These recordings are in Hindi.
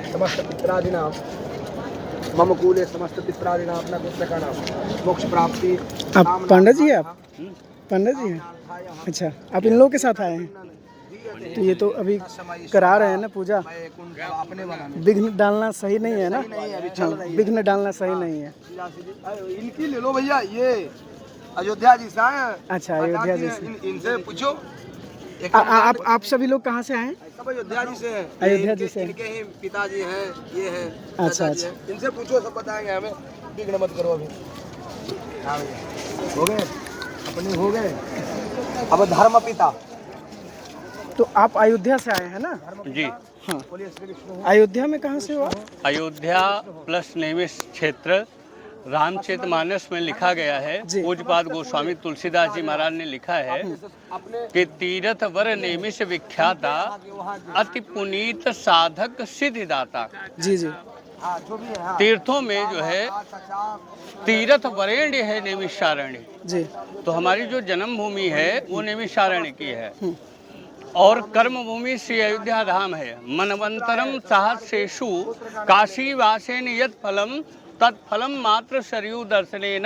समस्त पित्रादीनां मम कूले समस्त पित्रादीनां अपना पुस्तकानां मोक्ष प्राप्ति। आप पंडित जी हैं? आप पंडित जी हैं? अच्छा, आप इन लोगों के साथ आए हैं? तो ये तो अभी करा रहे हैं ना पूजा। विघ्न डालना सही नहीं है ना? हाँ, विघ्न डालना सही नहीं है। इनकी ले लो भैया, ये अयोध्या जी से आए। अच्छा, अयोध्या जी से। इनसे पूछो। आप सभी लोग कहाँ से आए हैं? सब अयोध्या जी से हैं। अयोध्या जी से। इनके ही पिताजी हैं, ये हैं। अच्छा अच्छा, इनसे पूछो, सब बताएंगे हमें। विघ्न मत करो अभी। हाँ भैया, हो गए अपने, हो गए। अब धर्म पिता। तो आप अयोध्या से आए हैं ना? जी हाँ, अयोध्या में कहाँ से हो आप? अयोध्या प्लस नैमिष क्षेत्र रामचरितमानस में लिखा गया है। पूज्यपाद गोस्वामी तुलसीदास जी महाराज ने लिखा है कि तीरथ वर नैमिष विख्याता अति पुनीत साधक सिद्धिदाता। जी जी, तीर्थों में जो है तीर्थ वरेण्य है नैमिषारण्य जी। तो हमारी जो जन्मभूमि है वो नैमिषारण्य की है और कर्म भूमि श्री अयोध्या धाम है। मनवंतरम सहस्रेषु काशी वासेन यत् फलम तत्फलम मात्र सरयू दर्शनेन।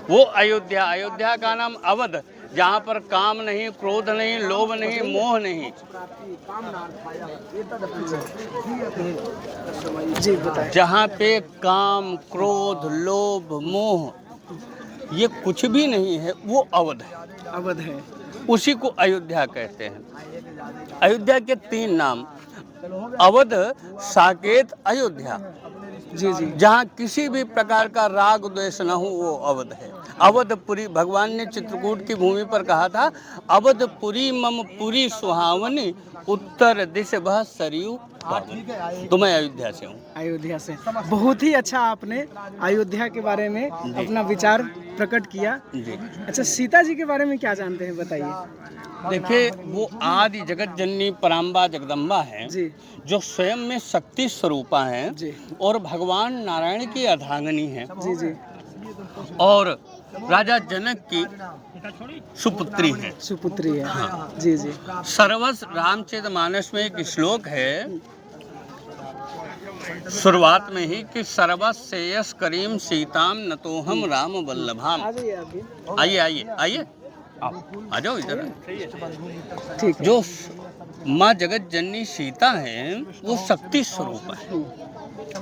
वो अयोध्या, अयोध्या का नाम अवध, जहाँ पर काम नहीं, क्रोध नहीं, लोभ नहीं, मोह नहीं। जी बताएं। जहाँ पे काम, क्रोध, लोभ, मोह ये कुछ भी नहीं है, वो अवध है। अवध है, उसी को अयोध्या कहते हैं। अयोध्या के 3 नाम, अवध, साकेत, अयोध्या। जी जी, जहाँ किसी भी प्रकार का राग द्वेष न हो वो अवध है। अवधपुरी, भगवान ने चित्रकूट की भूमि पर कहा था, अवधपुरी मम पुरी सुहावनी, उत्तर दिश बह सरयू पावनी। तो मैं अयोध्या से हूँ। अयोध्या से। बहुत ही अच्छा आपने अयोध्या के बारे में अपना विचार प्रकट किया। जी, अच्छा, सीता जी के बारे में क्या जानते हैं, बताइए। देखिए वो आदि जगत जननी पराम्बा जगदम्बा है जी जो स्वयं में शक्ति स्वरूपा हैं जी और भगवान नारायण की अर्धांगिनी है जी जी, और राजा जनक की सुपुत्री है। सुपुत्री है। जी जी, सर्वस रामचरितमानस में एक श्लोक है शुरुआत में ही कि सर्वस श्रेयस करीम सीताम नतोहम राम वल्लभाम। आइए आइए आइए, आ जाओ इधर। ठीक। जो माँ जगत जननी सीता हैं वो शक्ति स्वरूप है,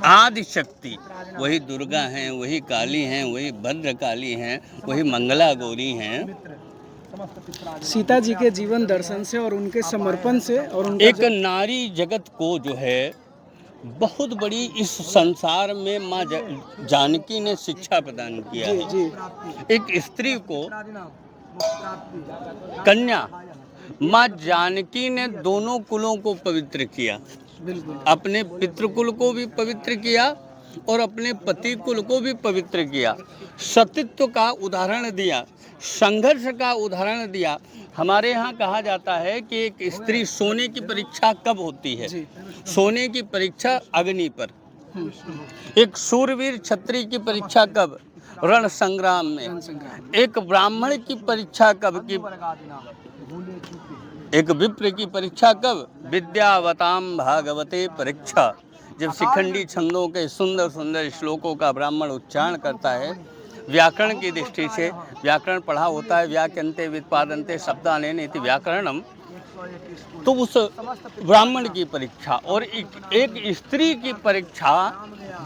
आदि शक्ति। वही दुर्गा हैं, वही काली हैं, वही भद्रकाली हैं, वही मंगला गौरी हैं। सीता जी के जीवन दर्शन से और उनके समर्पण से और उनका एक नारी जगत को जो है बहुत बड़ी इस संसार में माँ जानकी ने शिक्षा प्रदान किया जी है। जी, एक स्त्री को कन्या माँ जानकी ने दोनों कुलों को पवित्र किया, बिल्कुल। अपने पितृकुल को भी पवित्र किया और अपने पति कुल को भी पवित्र किया। सतीत्व का उदाहरण दिया, संघर्ष का उदाहरण दिया। हमारे यहाँ कहा जाता है कि एक स्त्री सोने की परीक्षा कब होती है? सोने की परीक्षा अग्नि पर। एक शूरवीर क्षत्रिय की परीक्षा कब? रण संग्राम में। एक ब्राह्मण की परीक्षा कब? की एक विप्र की परीक्षा कब? विद्यावताम भागवते परीक्षा। जब शिखंडी छंदों के सुंदर सुंदर श्लोकों का ब्राह्मण उच्चारण करता है, व्याकरण की दृष्टि से व्याकरण पढ़ा होता है, व्याक्यन्ते व्युत्पादन्ते शब्दानेन इति व्याकरणम, तो उस ब्राह्मण की परीक्षा। और एक स्त्री की परीक्षा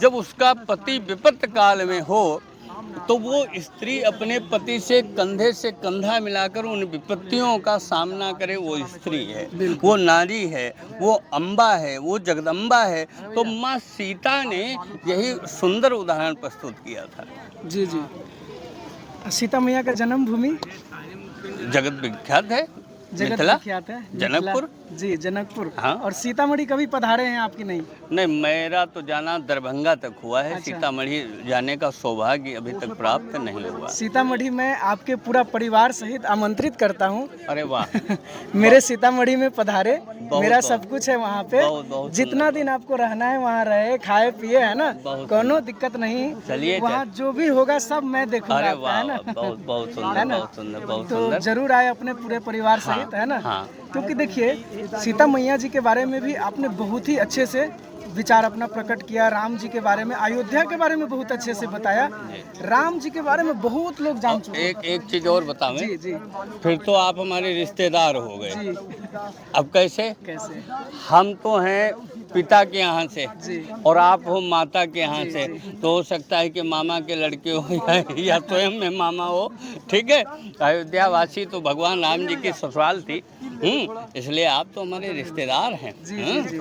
जब उसका पति विपत्त काल में हो तो वो स्त्री अपने पति से कंधा मिलाकर उन विपत्तियों का सामना करे। वो स्त्री है, वो नारी है, वो अम्बा है, वो जगदम्बा है। तो माँ सीता ने यही सुंदर उदाहरण प्रस्तुत किया था। जी जी, सीता मैया का जन्मभूमि जगत विख्यात है, जगत मिथिला, विख्यात है, जनकपुर। जी, जनकपुर। हाँ। और सीतामढ़ी कभी पधारे हैं आपकी? नहीं नहीं, मेरा तो जाना दरभंगा तक हुआ है। अच्छा। सीतामढ़ी जाने का सौभाग्य अभी तक प्राप्त नहीं हुआ। सीतामढ़ी में आपके पूरा परिवार सहित आमंत्रित करता हूँ। अरे वाह मेरे सीतामढ़ी में पधारे, मेरा बहुत। सब कुछ है वहाँ पे। बहुत जितना दिन आपको रहना है वहाँ रहे, खाए पिए, है ना, कोनो दिक्कत नहीं। चलिए, वहाँ जो भी होगा सब मैं देखूंगा अरे आपका, है वाह, ना। बहुत बहुत है सुंदर, ना? बहुत सुंदर, बहुत तो सुंदर। जरूर आए अपने पूरे परिवार सहित, है ना। हाँ। क्योंकि देखिए सीता मैया जी के बारे में भी आपने बहुत ही अच्छे से विचार अपना प्रकट किया, राम जी के बारे में, अयोध्या के बारे में बहुत अच्छे से बताया, राम जी के बारे में बहुत लोग जान चुके हैं। एक चीज और बतावें, जी जी फिर तो आप हमारे रिश्तेदार हो गए। जी। अब कैसे? कैसे? हम तो हैं पिता के यहाँ से जी और आप हो माता के यहाँ जी, से, जी। तो हो सकता है कि मामा के लड़के हो या स्वयं में मामा हो। ठीक है, अयोध्या वासी तो भगवान राम जी की ससुराल थी, इसलिए आप तो हमारे रिश्तेदार हैं। जी, जी, जी।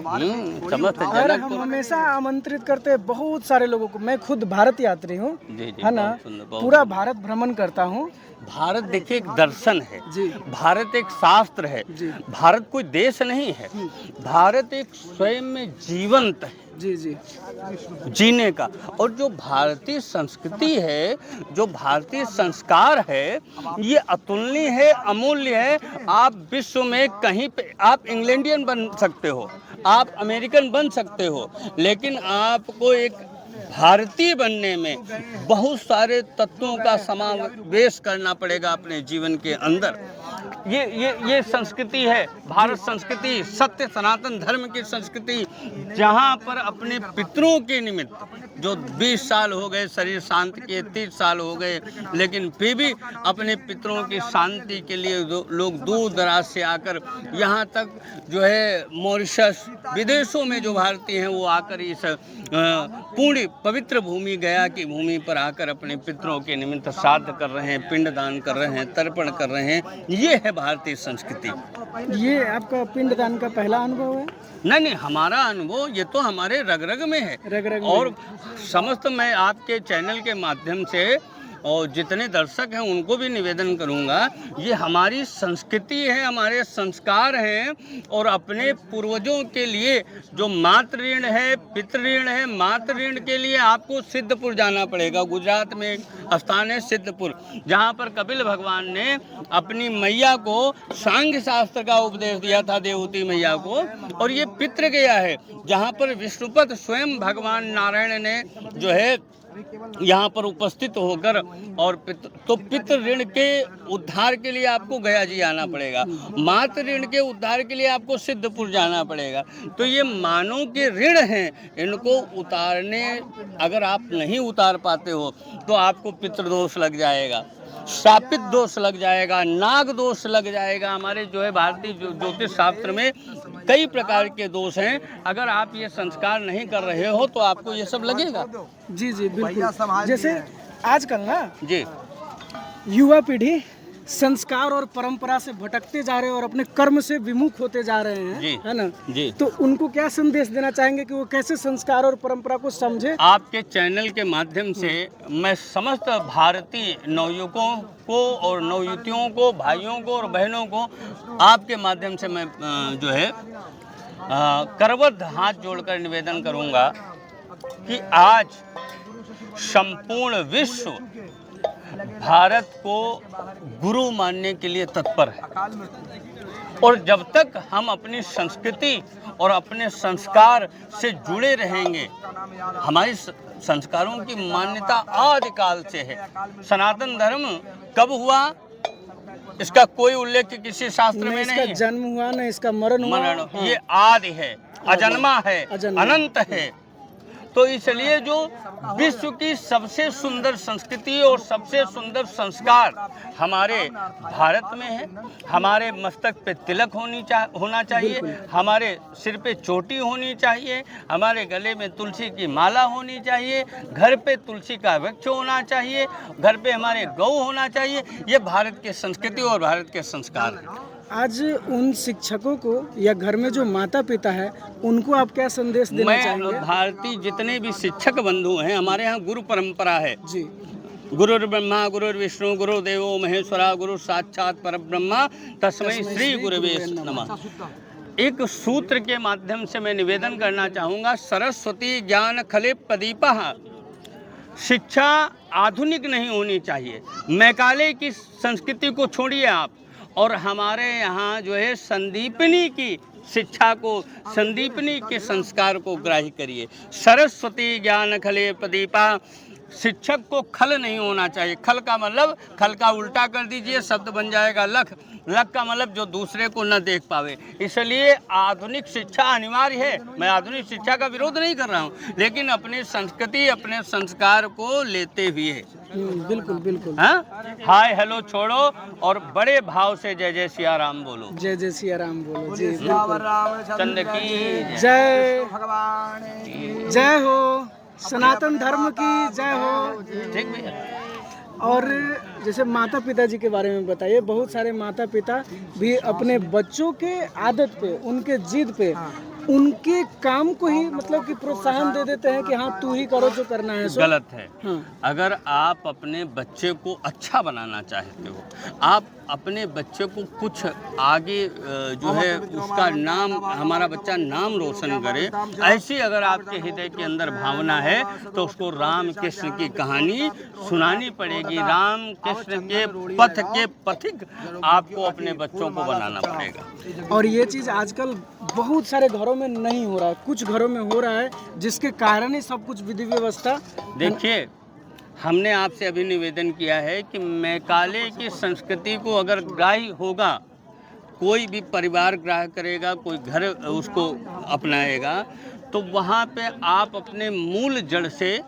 समस्त और हम जनक हमेशा आमंत्रित करते हैं बहुत सारे लोगों को। मैं खुद भारत यात्री हूँ, जी, है ना, बहुत सुंदर, बहुत पूरा भारत भ्रमण करता हूँ। भारत देखिए एक दर्शन है, जी भारत एक शास्त्र है, जी भारत कोई देश नहीं है, भारत एक स्वयं में जीवंत है जी जी जीने का। और जो भारतीय संस्कृति है, जो भारतीय संस्कार है, ये अतुलनीय है, अमूल्य है। आप विश्व में कहीं पे आप इंग्लैंडियन बन सकते हो, आप अमेरिकन बन सकते हो, लेकिन आपको एक भारतीय बनने में बहुत सारे तत्वों का समावेश करना पड़ेगा अपने जीवन के अंदर। ये संस्कृति है, भारत संस्कृति, सत्य सनातन धर्म की संस्कृति, जहाँ पर अपने पितरों के निमित्त जो 20 साल हो गए शरीर शांति के, 30 साल हो गए, लेकिन फिर भी अपने पितरों की शांति के लिए लोग दूर दराज से आकर यहाँ तक जो है मॉरिशस, विदेशों में जो भारतीय हैं वो आकर इस पूर्ण पवित्र भूमि गया की भूमि पर आकर अपने पितरों के निमित्त श्राद्ध कर रहे हैं, पिंडदान कर रहे हैं, तर्पण कर रहे हैं। ये है भारतीय संस्कृति। ये आपका पिंडदान का पहला अनुभव है? नहीं, हमारा अनुभव ये तो हमारे रग रग में है। रग रग में। और समस्त मैं आपके चैनल के माध्यम से और जितने दर्शक हैं उनको भी निवेदन करूंगा, ये हमारी संस्कृति है, हमारे संस्कार हैं। और अपने पूर्वजों के लिए जो मातृ ऋण है, पितृ ऋण है, मातृ ऋण के लिए आपको सिद्धपुर जाना पड़ेगा। गुजरात में एक स्थान है सिद्धपुर, जहाँ पर कपिल भगवान ने अपनी मैया को सांख्य शास्त्र का उपदेश दिया था, देवहूति मैया को। और ये पितृ गया है, जहाँ पर विष्णुपद स्वयं भगवान नारायण ने जो है यहाँ पर उपस्थित होकर और पितृ ऋण के उद्धार के लिए आपको गया जी आना पड़ेगा, मातृ ऋण के उद्धार के लिए आपको सिद्धपुर जाना पड़ेगा। तो ये मानव के ऋण हैं, इनको उतारने अगर आप नहीं उतार पाते हो तो आपको पितृदोष लग जाएगा, शापित दोष लग जाएगा, नाग दोष लग जाएगा। हमारे जो है भारतीय ज्योतिष शास्त्र में कई प्रकार के दोष हैं। अगर आप ये संस्कार नहीं कर रहे हो तो आपको ये सब लगेगा। जी जी बिल्कुल। जैसे आजकल ना जी युवा पीढ़ी संस्कार और परंपरा से भटकते जा रहे हैं और अपने कर्म से विमुख होते जा रहे हैं, जी, है ना जी। तो उनको क्या संदेश देना चाहेंगे कि वो कैसे संस्कार और परंपरा को समझे? आपके चैनल के माध्यम से मैं समस्त भारतीय नवयुवकों को और नवयुवतियों को, भाइयों को और बहनों को आपके माध्यम से मैं जो है करवत हाथ जोड़कर निवेदन करूंगा कि आज संपूर्ण विश्व भारत को गुरु मानने के लिए तत्पर है। और जब तक हम अपनी संस्कृति और अपने संस्कार से जुड़े रहेंगे, हमारे संस्कारों की मान्यता आदिकाल से है। सनातन धर्म कब हुआ इसका कोई उल्लेख किसी शास्त्र में नहीं है। जन्म हुआ न इसका मरण हुआ। हाँ। ये आदि है, अजन्मा है, अनंत है। तो इसलिए जो विश्व की सबसे सुंदर संस्कृति और सबसे सुंदर संस्कार हमारे भारत में है। हमारे मस्तक पे तिलक होना चाहिए, हमारे सिर पे चोटी होनी चाहिए, हमारे गले में तुलसी की माला होनी चाहिए, घर पे तुलसी का वृक्ष होना चाहिए, घर पे हमारे गौ होना चाहिए। ये भारत की संस्कृति और भारत के संस्कार हैं। आज उन शिक्षकों को या घर में जो माता पिता है उनको आप क्या संदेश देना चाहेंगे? मैं भारतीय जितने भी शिक्षक बंधु हैं, हमारे यहाँ गुरु परंपरा है जी। गुरुर् ब्रह्मा गुरुर्विष्णु गुरुदेवो महेश्वरा गुरु साक्षात परब्रह्मा तस्मै श्री गुरुवे नमः। एक सूत्र के माध्यम से मैं निवेदन करना चाहूँगा, सरस्वती ज्ञान खले प्रदीपः। शिक्षा आधुनिक नहीं होनी चाहिए, मैकाले की संस्कृति को छोड़िए आप, और हमारे यहाँ जो है संदीपनी की शिक्षा को, संदीपनी के संस्कार को ग्राह्य करिए। सरस्वती ज्ञान खले प्रदीपा शिक्षक को खल नहीं होना चाहिए। खल का मतलब, खल का उल्टा कर दीजिए, शब्द बन जाएगा लख। लख का मतलब जो दूसरे को न देख पावे। इसलिए आधुनिक शिक्षा अनिवार्य है। मैं आधुनिक शिक्षा का विरोध नहीं कर रहा हूँ, लेकिन अपनी संस्कृति, अपने संस्कार को लेते हुए। बिल्कुल बिल्कुल। हाँ, हाय हेलो छोड़ो और बड़े भाव से जय जय सिया राम बोलो। जय जय सिया राम बोलो। जी सियावर बिल्कुल। रामचंद्र की जय भगवान की जय हो, सनातन धर्म की जय हो। ठीक भैया। और जैसे माता पिता जी के बारे में बताइए। बहुत सारे माता पिता भी अपने बच्चों के आदत पे, उनके जिद पे, उनके काम को ही मतलब कि प्रोत्साहन दे देते हैं कि हाँ तू ही करो जो करना है सो। गलत है। हाँ। अगर आप अपने बच्चे को अच्छा बनाना चाहते हो, आप अपने बच्चे को कुछ आगे जो है उसका नाम, हमारा बच्चा नाम रोशन करे, ऐसी अगर आपके हृदय के अंदर भावना है तो उसको राम कृष्ण की कहानी सुनानी पड़ेगी। राम कृष्ण के पथ के पथिक आपको अपने बच्चों को बनाना पड़ेगा। और ये चीज़ आजकल बहुत सारे घरों में नहीं हो रहा है, कुछ घरों में हो रहा है, जिसके कारण ही सब कुछ विधि व्यवस्था। देखिए, हमने आपसे अभी निवेदन किया है कि मैकाले की संस्कृति को अगर ग्राह्य होगा, कोई भी परिवार ग्राह्य करेगा, कोई घर उसको अपनाएगा, तो वहाँ पे आप अपने मूल जड़ से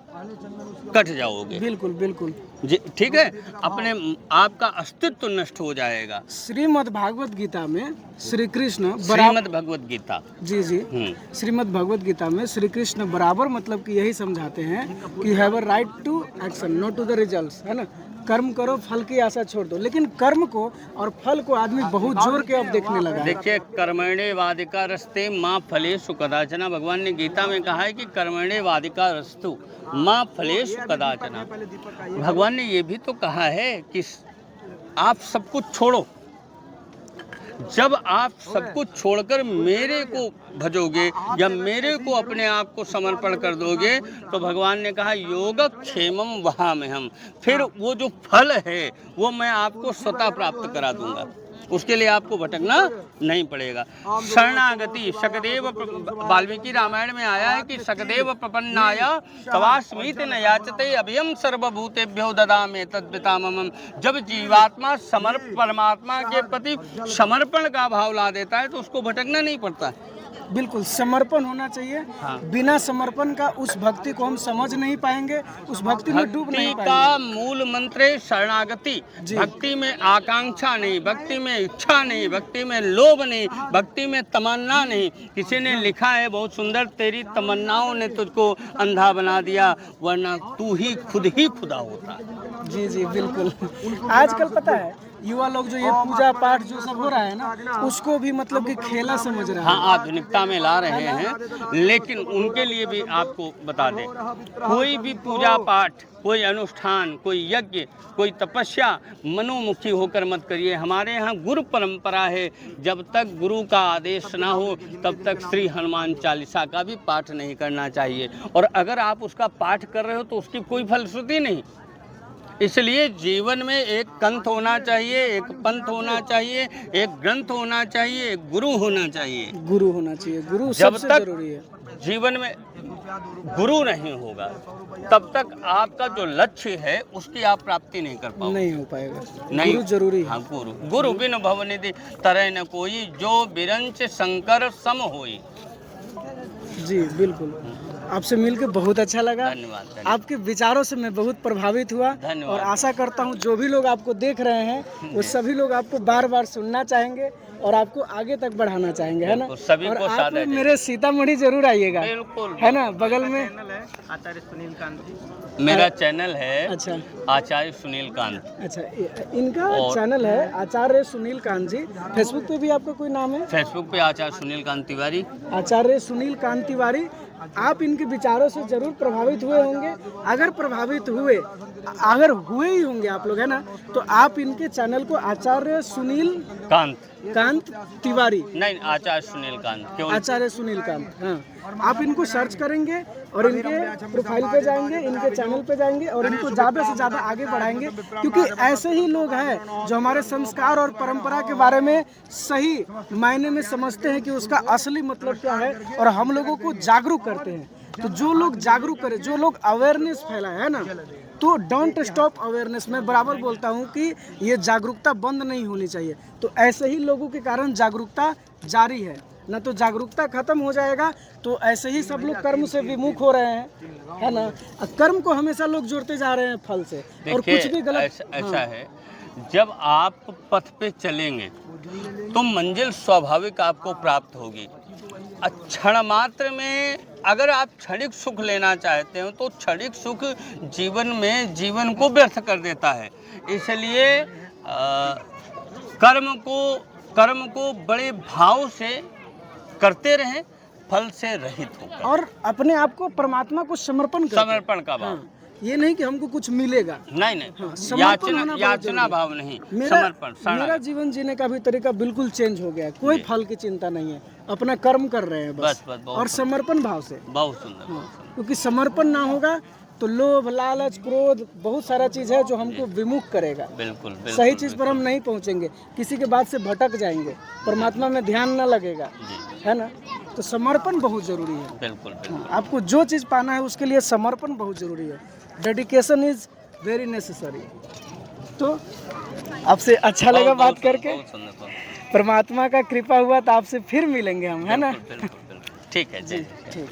कट जाओगे। बिल्कुल बिल्कुल जी, ठीक है। अपने आपका अस्तित्व नष्ट हो जाएगा। श्रीमद् भागवत गीता में श्री कृष्ण श्रीमद् भगवत गीता। जी जी श्रीमद् भगवत गीता में श्री कृष्ण बराबर मतलब कि यही समझाते हैं कि have a right to action not to the results, है ना। कर्म करो, फल की आशा छोड़ दो। लेकिन कर्म को और फल को आदमी बहुत जोर के अब देखने लगा है। देखिए, कर्मण्ये वादिका रस्ते माँ फलेषु कदाचन। भगवान ने गीता में कहा है कि कर्मण्ये वादिका रस्तु माँ फलेषु कदाचन। भगवान ने ये भी तो कहा है कि आप सब कुछ छोड़ो। जब आप सब कुछ छोड़कर मेरे को भजोगे या मेरे को अपने आप को समर्पण कर दोगे, तो भगवान ने कहा योगक्षेमम वहाम्यहम्। फिर वो जो फल है वो मैं आपको स्वतः प्राप्त करा दूंगा। उसके लिए आपको भटकना नहीं पड़ेगा। शरणागति सकदेव, वाल्मीकि रामायण में आया है कि सकदेव प्रपन्नाय तवास्मीति न याचते अभयम सर्वभूतेभ्यो ददामि तद्वितामम। जब जीवात्मा परमात्मा के प्रति समर्पण का भाव ला देता है तो उसको भटकना नहीं पड़ता। बिल्कुल समर्पण होना चाहिए। हाँ। बिना समर्पण का उस भक्ति को हम समझ नहीं पाएंगे, उस भक्ति में डूब नहीं भक्ति पाएंगे। का मूल मंत्र है शरणागति। भक्ति में आकांक्षा नहीं, भक्ति में इच्छा नहीं, भक्ति में लोभ नहीं, भक्ति में तमन्ना नहीं। किसी ने लिखा है बहुत सुंदर, तेरी तमन्नाओं ने तुझको अंधा बना दिया, वरना तू ही खुदा होता। जी जी बिल्कुल। आजकल पता है युवा लोग जो ये पूजा पाठ जो सब हो रहा है ना, उसको भी मतलब कि खेला समझ रहा है। हाँ, आधुनिकता में ला रहे हैं। लेकिन उनके लिए भी आपको बता दें, कोई भी पूजा पाठ, कोई अनुष्ठान, कोई यज्ञ, कोई तपस्या मनोमुखी होकर मत करिए। हमारे यहाँ गुरु परंपरा है, जब तक गुरु का आदेश ना हो तब तक श्री हनुमान चालीसा का भी पाठ नहीं करना चाहिए। और अगर आप उसका पाठ कर रहे हो तो उसकी कोई फलश्रुति नहीं। इसलिए जीवन में एक कंथ होना चाहिए, एक पंथ होना चाहिए, एक ग्रंथ होना चाहिए, एक गुरु होना चाहिए। गुरु होना चाहिए, गुरु जब सबसे तक जरूरी है। जीवन में गुरु नहीं होगा तब तक आपका जो लक्ष्य है उसकी आप प्राप्ति नहीं कर पाओगे। नहीं हो पाएगा। नहीं, गुरु जरूरी है। हाँ, गुरु बिन भवनिधि तरह न कोई, जो बिरंच शंकर सम होई। जी बिल्कुल। आपसे मिलकर बहुत अच्छा लगा। धन्यवाद। आपके विचारों से मैं बहुत प्रभावित हुआ। धन्यवाद। और आशा करता हूँ जो भी लोग आपको देख रहे हैं वो सभी लोग आपको बार बार सुनना चाहेंगे और आपको आगे तक बढ़ाना चाहेंगे, है ना। सभी और को आप सादर मेरे सीतामढ़ी जरूर आइएगा, बिल्कुल, है ना। बगल में आचार्य सुनील कांत मेरा चैनल है। अच्छा, आचार्य सुनील कांत। अच्छा, इनका चैनल है आचार्य सुनील कांत जी। फेसबुक पे भी आपका कोई नाम है? फेसबुक पे आचार्य सुनील कांत तिवारी। आचार्य सुनील कांत तिवारी। आप इनके विचारों से जरूर प्रभावित हुए होंगे। अगर प्रभावित हुए, अगर हुए ही होंगे आप लोग, है ना, तो आप इनके चैनल को आचार्य सुनील कांत तिवारी, नहीं, आचार्य सुनील कांत, केवल आचार्य सुनील कांत, हाँ, आप इनको सर्च करेंगे और इनके प्रोफाइल पे जाएंगे, इनके चैनल पे जाएंगे और इनको ज़्यादा से ज़्यादा आगे बढ़ाएंगे। क्योंकि ऐसे ही लोग हैं जो हमारे संस्कार और परंपरा के बारे में सही मायने में समझते हैं कि उसका असली मतलब क्या है और हम लोगों को जागरूक करते हैं। तो जो लोग जागरूक करें, जो लोग अवेयरनेस फैलाए है ना, तो डोंट स्टॉप अवेयरनेस। मैं बराबर बोलता हूँ कि ये जागरूकता बंद नहीं होनी चाहिए। तो ऐसे ही लोगों के कारण जागरूकता जारी है, ना तो जागरूकता खत्म हो जाएगा तो ऐसे ही सब लोग कर्म से विमुख हो रहे हैं, है ना। कर्म को हमेशा लोग जोड़ते जा रहे हैं फल से, और कुछ भी गलत ऐसा है, जब आप पथ पे चलेंगे तो मंजिल स्वाभाविक आपको प्राप्त होगी। क्षण मात्र में अगर आप क्षणिक सुख लेना चाहते हो तो क्षणिक सुख जीवन को व्यर्थ कर देता है। इसलिए कर्म को बड़े भाव से करते रहें, फल से रहित होकर, और अपने आप को परमात्मा को समर्पण का भाव। हाँ, ये नहीं कि हमको कुछ मिलेगा, नहीं हाँ, याचना भाव नहीं, समर्पण। मेरा जीवन जीने का भी तरीका बिल्कुल चेंज हो गया। कोई फल की चिंता नहीं है, अपना कर्म कर रहे हैं बस और समर्पण भाव से। बहुत सुंदर। हाँ, क्योंकि समर्पण ना होगा तो लोभ, लालच, क्रोध, बहुत सारा चीज़ है जो हमको विमुख करेगा। बिल्कुल सही चीज़ पर हम नहीं पहुंचेंगे, किसी के बात से भटक जाएंगे, परमात्मा में ध्यान न लगेगा, है ना। तो समर्पण बहुत ज़रूरी है। बिल्कुल। आपको जो चीज़ पाना है उसके लिए समर्पण बहुत ज़रूरी है। Dedication is very necessary. तो आपसे अच्छा लगा बात करके, परमात्मा का कृपा हुआ तो आपसे फिर मिलेंगे हम, है ना। ठीक है जी, ठीक।